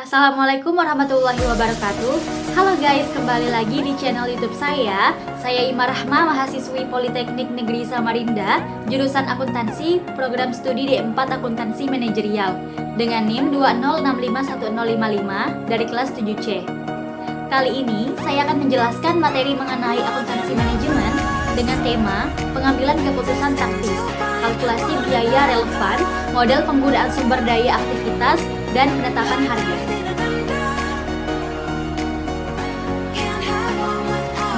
Assalamualaikum warahmatullahi wabarakatuh. Halo guys, kembali lagi di channel YouTube saya. Saya Ima Rahma, mahasiswi Politeknik Negeri Samarinda, jurusan akuntansi, program studi D4 Akuntansi Manajerial dengan NIM 2065155 dari kelas 7C. Kali ini saya akan menjelaskan materi mengenai akuntansi manajemen dengan tema pengambilan keputusan taktis, kalkulasi biaya relevan, model penggunaan sumber daya aktivitas, dan penetapan harga.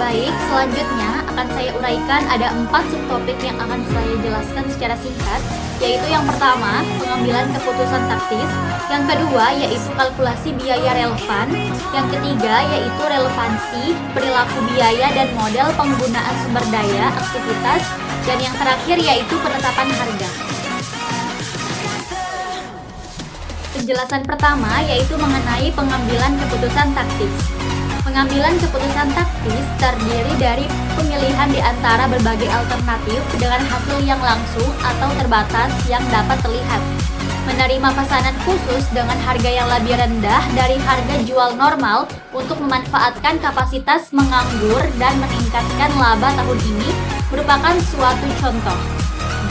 Baik, selanjutnya akan saya uraikan ada 4 subtopik yang akan saya jelaskan secara singkat, yaitu yang pertama, pengambilan keputusan taktis, yang kedua yaitu kalkulasi biaya relevan, yang ketiga yaitu relevansi, perilaku biaya dan model penggunaan sumber daya aktivitas, dan yang terakhir yaitu penetapan harga. Penjelasan pertama yaitu mengenai pengambilan keputusan taktis. Pengambilan keputusan taktis terdiri dari pemilihan di antara berbagai alternatif dengan hasil yang langsung atau terbatas yang dapat terlihat. Menerima pesanan khusus dengan harga yang lebih rendah dari harga jual normal untuk memanfaatkan kapasitas menganggur dan meningkatkan laba tahun ini merupakan suatu contoh.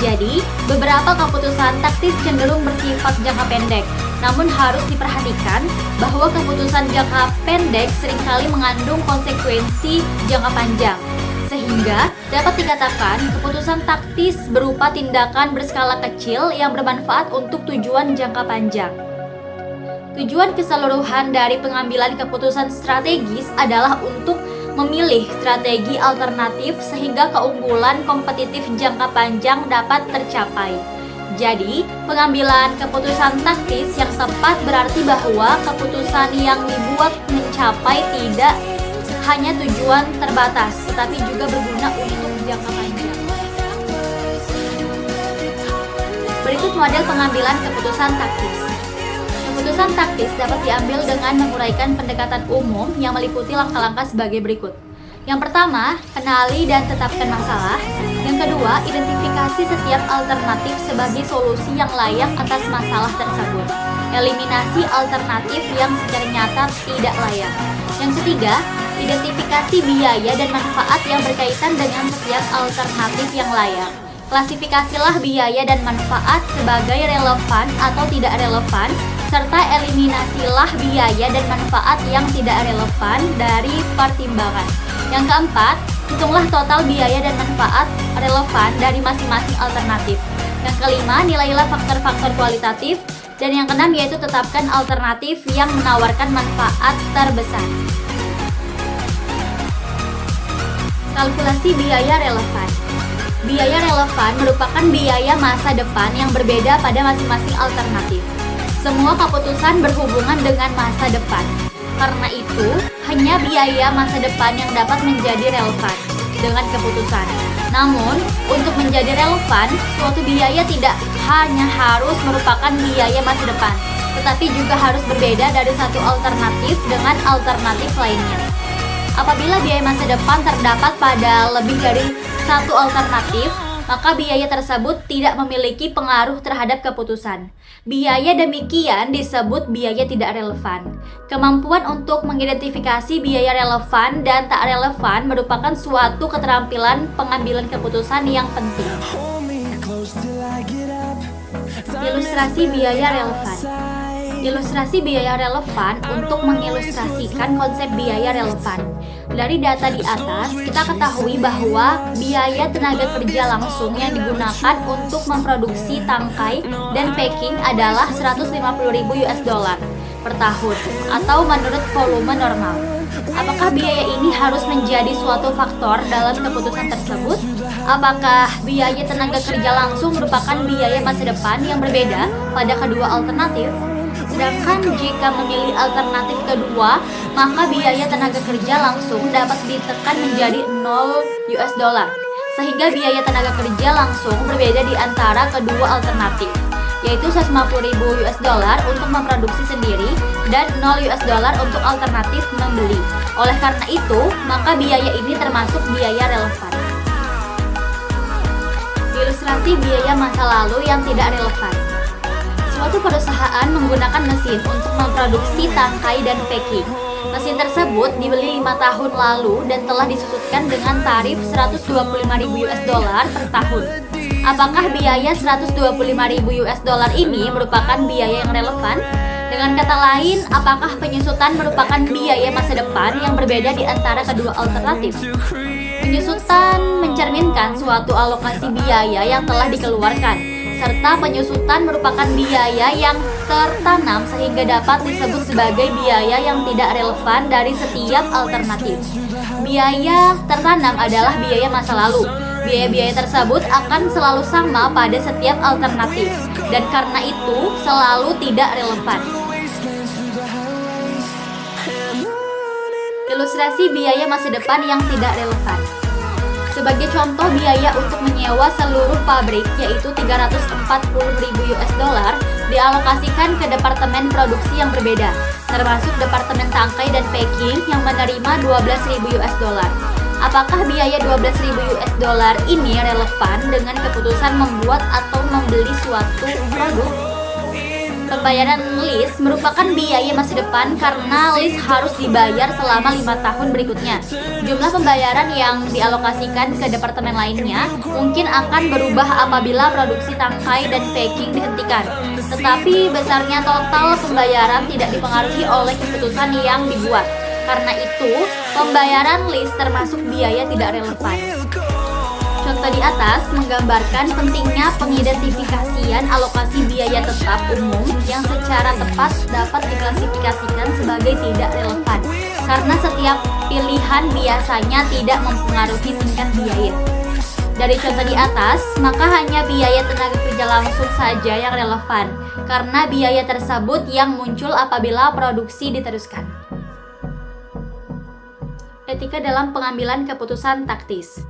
Jadi, beberapa keputusan taktis cenderung bersifat jangka pendek. Namun harus diperhatikan bahwa keputusan jangka pendek seringkali mengandung konsekuensi jangka panjang. Sehingga dapat dikatakan keputusan taktis berupa tindakan berskala kecil yang bermanfaat untuk tujuan jangka panjang. Tujuan keseluruhan dari pengambilan keputusan strategis adalah untuk memilih strategi alternatif sehingga keunggulan kompetitif jangka panjang dapat tercapai. Jadi, pengambilan keputusan taktis yang tepat berarti bahwa keputusan yang dibuat mencapai tidak hanya tujuan terbatas, tetapi juga berguna untuk jangka panjang. Berikut model pengambilan keputusan taktis. Keputusan taktis dapat diambil dengan menguraikan pendekatan umum yang meliputi langkah-langkah sebagai berikut. Yang pertama, kenali dan tetapkan masalah. Yang kedua, identifikasi setiap alternatif sebagai solusi yang layak atas masalah tersebut. Eliminasi alternatif yang secara nyata tidak layak. Yang ketiga, identifikasi biaya dan manfaat yang berkaitan dengan setiap alternatif yang layak. Klasifikasilah biaya dan manfaat sebagai relevan atau tidak relevan, serta eliminasilah biaya dan manfaat yang tidak relevan dari pertimbangan. Yang keempat, hitunglah total biaya dan manfaat relevan dari masing-masing alternatif. Yang kelima, nilailah faktor-faktor kualitatif. Dan yang keenam yaitu tetapkan alternatif yang menawarkan manfaat terbesar. Kalkulasi biaya relevan. Biaya relevan merupakan biaya masa depan yang berbeda pada masing-masing alternatif. Semua keputusan berhubungan dengan masa depan. Karena itu, hanya biaya masa depan yang dapat menjadi relevan dengan keputusan. Namun, untuk menjadi relevan, suatu biaya tidak hanya harus merupakan biaya masa depan, tetapi juga harus berbeda dari satu alternatif dengan alternatif lainnya. Apabila biaya masa depan terdapat pada lebih dari satu alternatif, maka biaya tersebut tidak memiliki pengaruh terhadap keputusan. Biaya demikian disebut biaya tidak relevan. Kemampuan untuk mengidentifikasi biaya relevan dan tak relevan merupakan suatu keterampilan pengambilan keputusan yang penting. Ilustrasi biaya relevan. Ilustrasi biaya relevan untuk mengilustrasikan konsep biaya relevan. Dari data di atas, kita ketahui bahwa biaya tenaga kerja langsung yang digunakan untuk memproduksi tangkai dan packing adalah 150.000 US dollar per tahun atau menurut volume normal. Apakah biaya ini harus menjadi suatu faktor dalam keputusan tersebut? Apakah biaya tenaga kerja langsung merupakan biaya masa depan yang berbeda pada kedua alternatif? Sedangkan jika memilih alternatif kedua, maka biaya tenaga kerja langsung dapat ditekan menjadi 0 US dollar, sehingga biaya tenaga kerja langsung berbeda di antara kedua alternatif, yaitu 150.000 US dollar untuk memproduksi sendiri dan 0 US dollar untuk alternatif membeli. Oleh karena itu, maka biaya ini termasuk biaya relevan. Ilustrasi biaya masa lalu yang tidak relevan. Suatu perusahaan menggunakan mesin untuk memproduksi tangkai dan packing. Mesin tersebut dibeli 5 tahun lalu dan telah disusutkan dengan tarif 125.000 US dollar per tahun. Apakah biaya 125.000 US dollar ini merupakan biaya yang relevan? Dengan kata lain, apakah penyusutan merupakan biaya masa depan yang berbeda di antara kedua alternatif? Penyusutan mencerminkan suatu alokasi biaya yang telah dikeluarkan, serta penyusutan merupakan biaya yang tertanam sehingga dapat disebut sebagai biaya yang tidak relevan dari setiap alternatif. Biaya tertanam adalah biaya masa lalu. Biaya-biaya tersebut akan selalu sama pada setiap alternatif, dan karena itu selalu tidak relevan. Ilustrasi biaya masa depan yang tidak relevan. Sebagai contoh, biaya untuk menyewa seluruh pabrik, yaitu 340.000 US dollar, dialokasikan ke departemen produksi yang berbeda, termasuk departemen tangkai dan packing yang menerima 12.000 US dollar. Apakah biaya 12.000 US dollar ini relevan dengan keputusan membuat atau membeli suatu produk? Pembayaran lease merupakan biaya masa depan karena lease harus dibayar selama 5 tahun berikutnya. Jumlah pembayaran yang dialokasikan ke departemen lainnya mungkin akan berubah apabila produksi tangkai dan packing dihentikan. Tetapi besarnya total pembayaran tidak dipengaruhi oleh keputusan yang dibuat. Karena itu, pembayaran lease termasuk biaya tidak relevan. Contoh di atas menggambarkan pentingnya pengidentifikasian alokasi biaya tetap umum yang secara tepat dapat diklasifikasikan sebagai tidak relevan, karena setiap pilihan biasanya tidak mempengaruhi tingkat biaya. Dari contoh di atas, maka hanya biaya tenaga kerja langsung saja yang relevan, karena biaya tersebut yang muncul apabila produksi diteruskan. Etika dalam pengambilan keputusan taktis.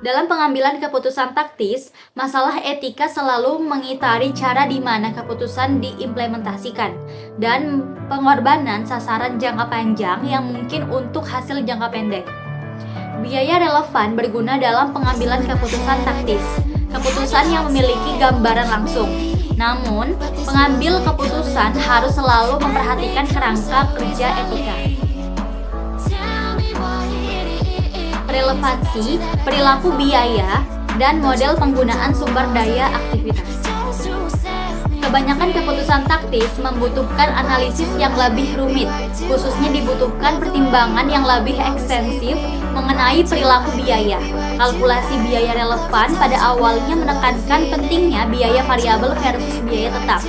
Dalam pengambilan keputusan taktis, masalah etika selalu mengitari cara di mana keputusan diimplementasikan dan pengorbanan sasaran jangka panjang yang mungkin untuk hasil jangka pendek. Biaya relevan berguna dalam pengambilan keputusan taktis, keputusan yang memiliki gambaran langsung. Namun, pengambil keputusan harus selalu memperhatikan kerangka kerja etika. Relevansi, perilaku biaya, dan model penggunaan sumber daya aktivitas. Kebanyakan keputusan taktis membutuhkan analisis yang lebih rumit, khususnya dibutuhkan pertimbangan yang lebih ekstensif mengenai perilaku biaya. Kalkulasi biaya relevan pada awalnya menekankan pentingnya biaya variabel versus biaya tetap.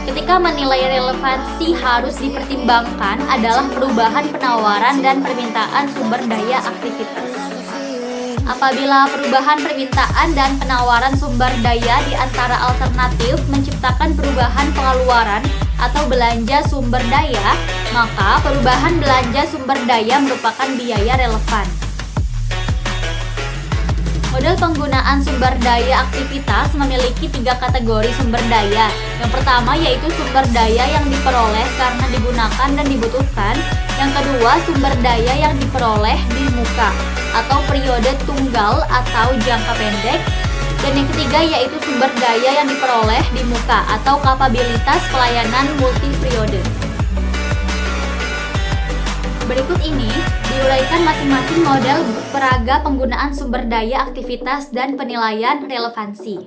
Ketika menilai relevansi harus dipertimbangkan adalah perubahan penawaran dan permintaan sumber daya aktivitas. Apabila perubahan permintaan dan penawaran sumber daya di antara alternatif menciptakan perubahan pengeluaran atau belanja sumber daya, maka perubahan belanja sumber daya merupakan biaya relevan. Model penggunaan sumber daya aktivitas memiliki 3 kategori sumber daya. Yang pertama yaitu sumber daya yang diperoleh karena digunakan dan dibutuhkan. Yang kedua, sumber daya yang diperoleh di muka atau periode tunggal atau jangka pendek. Dan yang ketiga yaitu sumber daya yang diperoleh di muka atau kapabilitas pelayanan multi periode. Berikut ini diuraikan masing-masing model peraga penggunaan sumber daya aktivitas dan penilaian relevansi.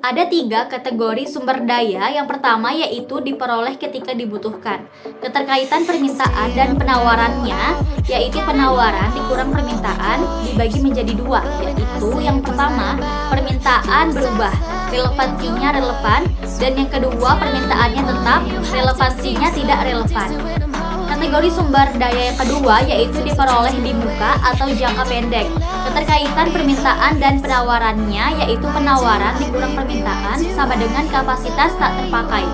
Ada 3 kategori sumber daya. Yang pertama yaitu diperoleh ketika dibutuhkan. Keterkaitan permintaan dan penawarannya yaitu penawaran dikurang permintaan dibagi menjadi 2, yaitu yang pertama permintaan berubah, relevansinya relevan, dan yang kedua permintaannya tetap, relevansinya tidak relevan. Kategori sumber daya yang kedua yaitu diperoleh di muka atau jangka pendek. Keterkaitan permintaan dan penawarannya yaitu penawaran dikurang permintaan sama dengan kapasitas tak terpakai.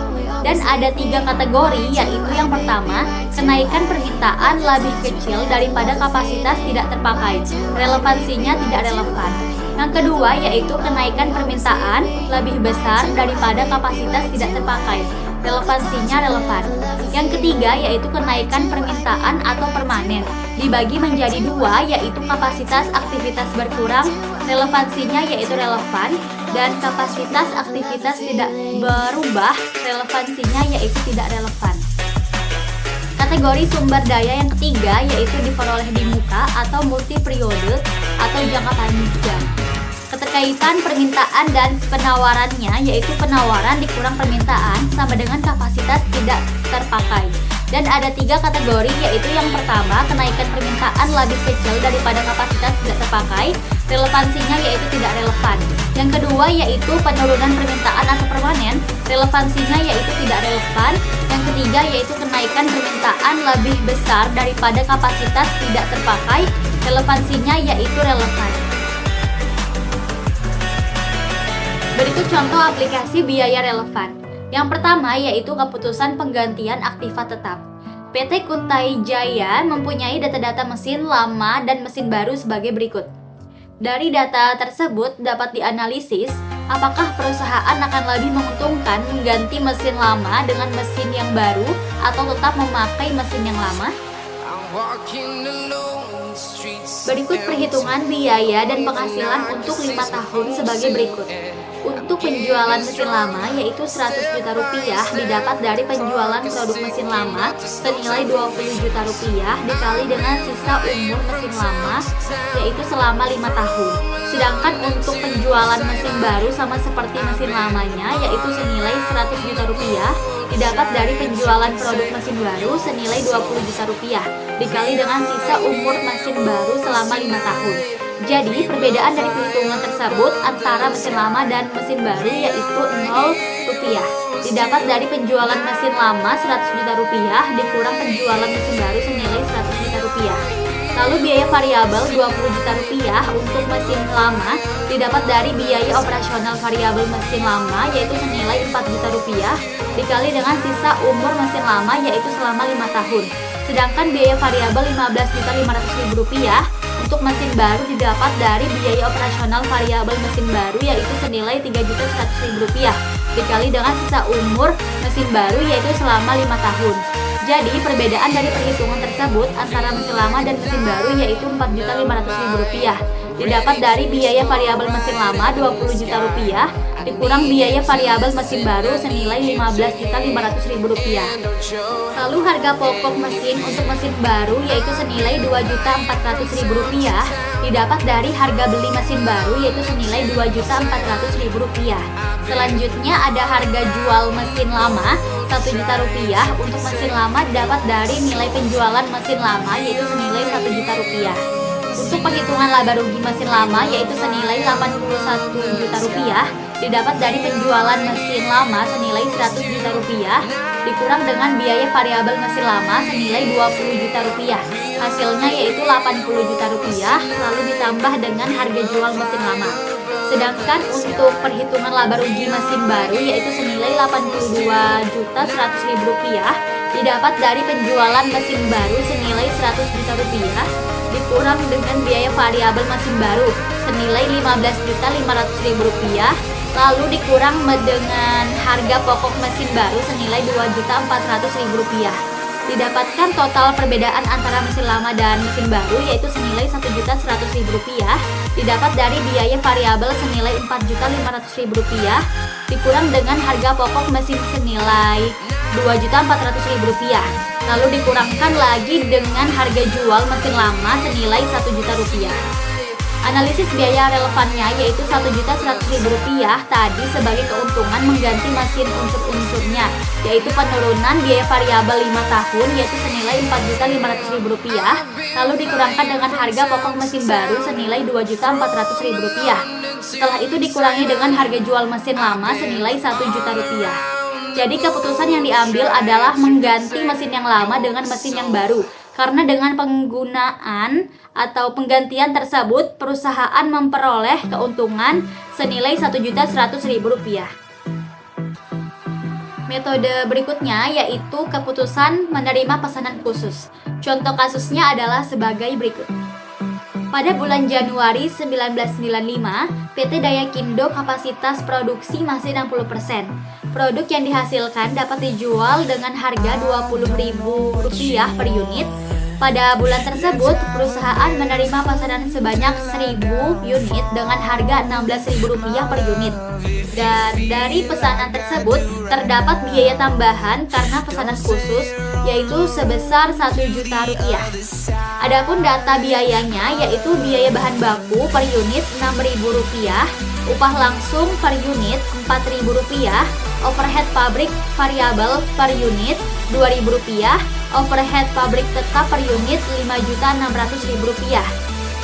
Dan ada 3 kategori yaitu yang pertama, kenaikan permintaan lebih kecil daripada kapasitas tidak terpakai. Relevansinya tidak relevan. Yang kedua yaitu kenaikan permintaan lebih besar daripada kapasitas tidak terpakai. relevansinya relevan. Yang ketiga yaitu kenaikan permintaan atau permanen. Dibagi menjadi dua, yaitu kapasitas aktivitas berkurang, relevansinya yaitu relevan, dan kapasitas aktivitas tidak berubah, relevansinya yaitu tidak relevan. Kategori sumber daya yang ketiga yaitu diperoleh di muka atau multi periode atau jangka panjang. Keterkaitan permintaan dan penawarannya yaitu penawaran dikurang permintaan sama dengan kapasitas tidak terpakai. Dan ada 3 kategori, yaitu yang pertama kenaikan permintaan lebih kecil daripada kapasitas tidak terpakai, relevansinya yaitu tidak relevan. Yang kedua yaitu penurunan permintaan atau permanen, relevansinya yaitu tidak relevan. Yang ketiga yaitu kenaikan permintaan lebih besar daripada kapasitas tidak terpakai, relevansinya yaitu relevan. Berikut contoh aplikasi biaya relevan. Yang pertama yaitu keputusan penggantian aktiva tetap. PT Kutai Jaya mempunyai data-data mesin lama dan mesin baru sebagai berikut. Dari data tersebut dapat dianalisis apakah perusahaan akan lebih menguntungkan mengganti mesin lama dengan mesin yang baru atau tetap memakai mesin yang lama. Berikut perhitungan biaya dan penghasilan untuk 5 tahun sebagai berikut. Untuk penjualan mesin lama yaitu 100 juta rupiah didapat dari penjualan produk mesin lama senilai 20 juta rupiah dikali dengan sisa umur mesin lama yaitu selama 5 tahun. Sedangkan untuk penjualan mesin baru sama seperti mesin lamanya yaitu senilai 100 juta rupiah didapat dari penjualan produk mesin baru senilai 20 juta rupiah dikali dengan sisa umur mesin baru selama 5 tahun. Jadi, perbedaan dari perhitungan tersebut antara mesin lama dan mesin baru yaitu 0 rupiah. Didapat dari penjualan mesin lama 100 juta rupiah dikurang penjualan mesin baru senilai 100 juta rupiah. Lalu biaya variabel 20 juta rupiah untuk mesin lama didapat dari biaya operasional variabel mesin lama yaitu senilai 4 juta rupiah dikali dengan sisa umur mesin lama yaitu selama 5 tahun. Sedangkan biaya variabel 15.500.000 rupiah untuk mesin baru didapat dari biaya operasional variabel mesin baru yaitu senilai 3.100.000 rupiah dikali dengan sisa umur mesin baru yaitu selama 5 tahun. Jadi perbedaan dari perhitungan tersebut antara mesin lama dan mesin baru yaitu 4.500.000 rupiah didapat dari biaya variabel mesin lama 20 juta rupiah dikurang biaya variabel mesin baru senilai 15.500.000 rupiah. Lalu harga pokok mesin untuk mesin baru yaitu senilai 2.400.000 rupiah didapat dari harga beli mesin baru yaitu senilai 2.400.000 rupiah. Selanjutnya ada harga jual mesin lama 1 juta rupiah untuk mesin lama dapat dari nilai penjualan mesin lama yaitu senilai 1 juta rupiah. Untuk penghitungan laba rugi mesin lama yaitu senilai 81 juta rupiah didapat dari penjualan mesin lama senilai 100 juta rupiah dikurang dengan biaya variabel mesin lama senilai 20 juta rupiah. Hasilnya yaitu 80 juta rupiah lalu ditambah dengan harga jual mesin lama. Sedangkan untuk perhitungan laba rugi mesin baru yaitu senilai 82.100.000 rupiah didapat dari penjualan mesin baru senilai 100 juta rupiah dikurang dengan biaya variabel mesin baru senilai 15.500.000 rupiah lalu dikurang dengan harga pokok mesin baru senilai 2.400.000 rupiah. Didapatkan total perbedaan antara mesin lama dan mesin baru yaitu senilai 1.100.000 rupiah didapat dari biaya variabel senilai 4.500.000 rupiah dikurang dengan harga pokok mesin senilai 2.400.000 rupiah lalu dikurangkan lagi dengan harga jual mesin lama senilai 1 juta rupiah. Analisis biaya relevannya yaitu 1.100.000 rupiah tadi sebagai keuntungan mengganti mesin unsur-unsurnya yaitu penurunan biaya variabel 5 tahun yaitu senilai 4.500.000 rupiah lalu dikurangkan dengan harga pokok mesin baru senilai 2.400.000 rupiah. Setelah itu dikurangi dengan harga jual mesin lama senilai 1 juta rupiah. Jadi keputusan yang diambil adalah mengganti mesin yang lama dengan mesin yang baru. Karena dengan penggunaan atau penggantian tersebut, perusahaan memperoleh keuntungan senilai 1.100.000 rupiah. Metode berikutnya yaitu keputusan menerima pesanan khusus. Contoh kasusnya adalah sebagai berikut. Pada bulan Januari 1995, PT Daikindo kapasitas produksi masih 60%. Produk yang dihasilkan dapat dijual dengan harga Rp20.000 per unit. Pada bulan tersebut, perusahaan menerima pesanan sebanyak 1.000 unit dengan harga Rp16.000 per unit. Dan dari pesanan tersebut, terdapat biaya tambahan karena pesanan khusus, yaitu sebesar Rp1 juta. Adapun data biayanya, yaitu biaya bahan baku per unit Rp6.000, upah langsung per unit Rp4.000, overhead pabrik variabel per unit Rp2.000, overhead pabrik tetap per unit Rp5.600.000.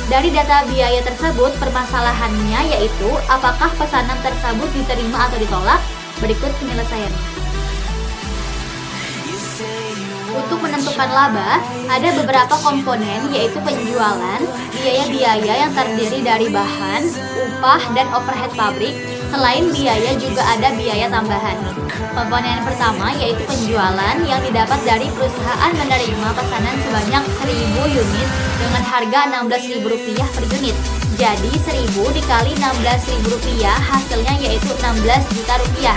Dari data biaya tersebut, permasalahannya yaitu apakah pesanan tersebut diterima atau ditolak? Berikut penyelesaiannya. Untuk menentukan laba, ada beberapa komponen yaitu penjualan, biaya-biaya yang terdiri dari bahan, upah, dan overhead pabrik. Selain biaya juga ada biaya tambahan. Komponen pertama yaitu penjualan yang didapat dari perusahaan menerima pesanan sebanyak 1.000 unit dengan harga Rp16.000 per unit. Jadi 1.000 dikali Rp16.000 hasilnya yaitu Rp16 juta.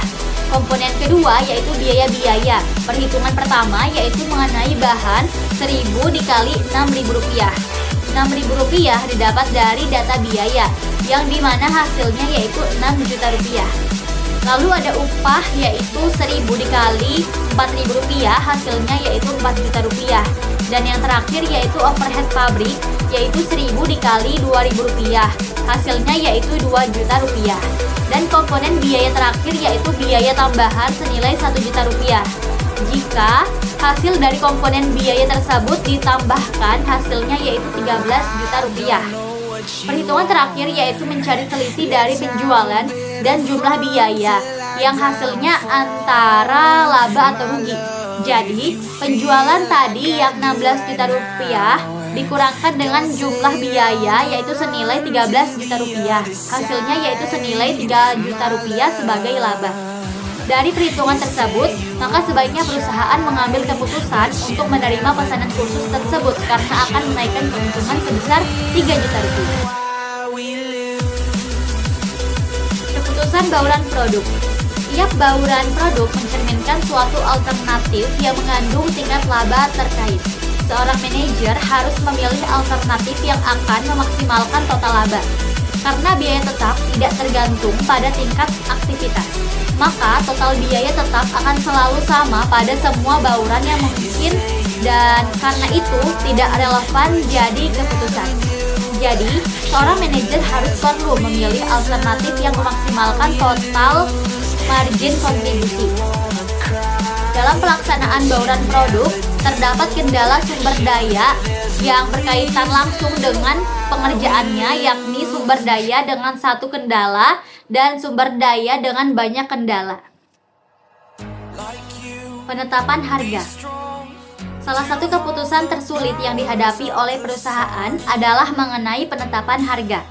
Komponen kedua yaitu biaya-biaya. Perhitungan pertama yaitu mengenai bahan 1.000 dikali Rp6.000. Rp6.000 didapat dari data biaya yang dimana hasilnya yaitu Rp6 juta. Lalu ada upah yaitu 1.000 dikali Rp4.000 hasilnya yaitu Rp4 juta. Dan yang terakhir yaitu overhead pabrik yaitu 1.000 dikali Rp2.000 hasilnya yaitu Rp2 juta. Dan komponen biaya terakhir yaitu biaya tambahan senilai Rp1 juta. Jika hasil dari komponen biaya tersebut ditambahkan hasilnya yaitu Rp13 juta. Perhitungan terakhir yaitu mencari selisih dari penjualan dan jumlah biaya yang hasilnya antara laba atau rugi. Jadi penjualan tadi yang Rp16 juta dikurangkan dengan jumlah biaya yaitu senilai Rp13 juta. Hasilnya yaitu senilai Rp3 juta sebagai laba. Dari perhitungan tersebut, maka sebaiknya perusahaan mengambil keputusan untuk menerima pesanan khusus tersebut karena akan menaikkan keuntungan sebesar Rp3 juta. Keputusan bauran produk. Setiap bauran produk mencerminkan suatu alternatif yang mengandung tingkat laba terkait. Seorang manajer harus memilih alternatif yang akan memaksimalkan total laba. Karena biaya tetap tidak tergantung pada tingkat aktivitas, maka total biaya tetap akan selalu sama pada semua bauran yang mungkin dan karena itu tidak relevan jadi keputusan. Jadi, seorang manajer harus perlu memilih alternatif yang memaksimalkan total margin kontribusi. Dalam pelaksanaan bauran produk, terdapat kendala sumber daya yang berkaitan langsung dengan pengerjaannya, yakni sumber daya dengan satu kendala dan sumber daya dengan banyak kendala. Penetapan harga. Salah satu keputusan tersulit yang dihadapi oleh perusahaan adalah mengenai penetapan harga.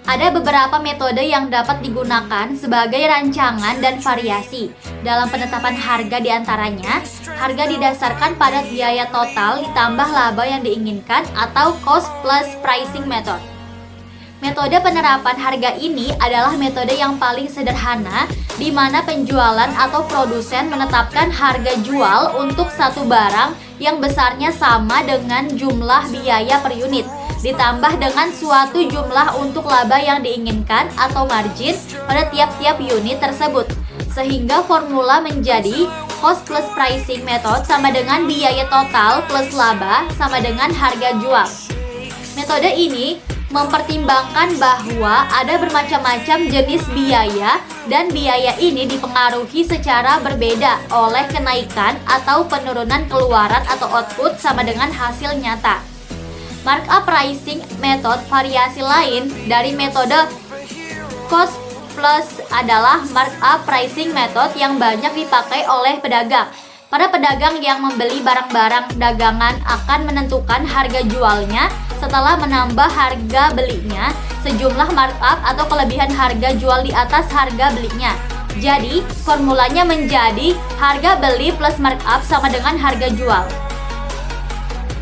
Ada beberapa metode yang dapat digunakan sebagai rancangan dan variasi. Dalam penetapan harga diantaranya, harga didasarkan pada biaya total ditambah laba yang diinginkan atau cost plus pricing method. Metode penerapan harga ini adalah metode yang paling sederhana di mana penjualan atau produsen menetapkan harga jual untuk satu barang yang besarnya sama dengan jumlah biaya per unit, ditambah dengan suatu jumlah untuk laba yang diinginkan atau margin pada tiap-tiap unit tersebut. Sehingga formula menjadi cost plus pricing method sama dengan biaya total plus laba sama dengan harga jual. Metode ini mempertimbangkan bahwa ada bermacam-macam jenis biaya dan biaya ini dipengaruhi secara berbeda oleh kenaikan atau penurunan keluaran atau output sama dengan hasil nyata. Markup pricing method variasi lain dari metode cost plus adalah markup pricing method yang banyak dipakai oleh pedagang. Para pedagang yang membeli barang-barang dagangan akan menentukan harga jualnya setelah menambah harga belinya sejumlah markup atau kelebihan harga jual di atas harga belinya. Jadi, formulanya menjadi harga beli plus markup sama dengan harga jual.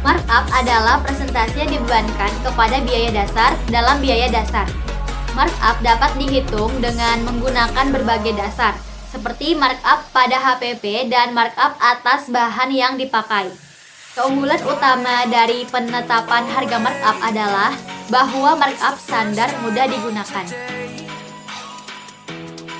Markup adalah presentasi yang dibebankan kepada biaya dasar dalam biaya dasar. Markup dapat dihitung dengan menggunakan berbagai dasar, seperti markup pada HPP dan markup atas bahan yang dipakai. Keunggulan utama dari penetapan harga markup adalah bahwa markup standar mudah digunakan.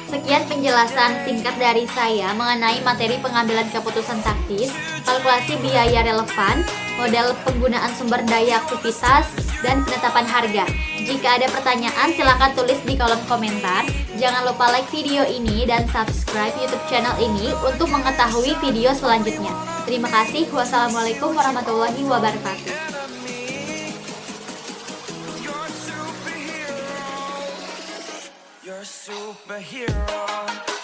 Sekian penjelasan singkat dari saya mengenai materi pengambilan keputusan taktis, kalkulasi biaya relevan, model penggunaan sumber daya aktivitas, dan penetapan harga. Jika ada pertanyaan, silakan tulis di kolom komentar. Jangan lupa like video ini dan subscribe YouTube channel ini untuk mengetahui video selanjutnya. Terima kasih. Wassalamualaikum warahmatullahi wabarakatuh. You're a superhero.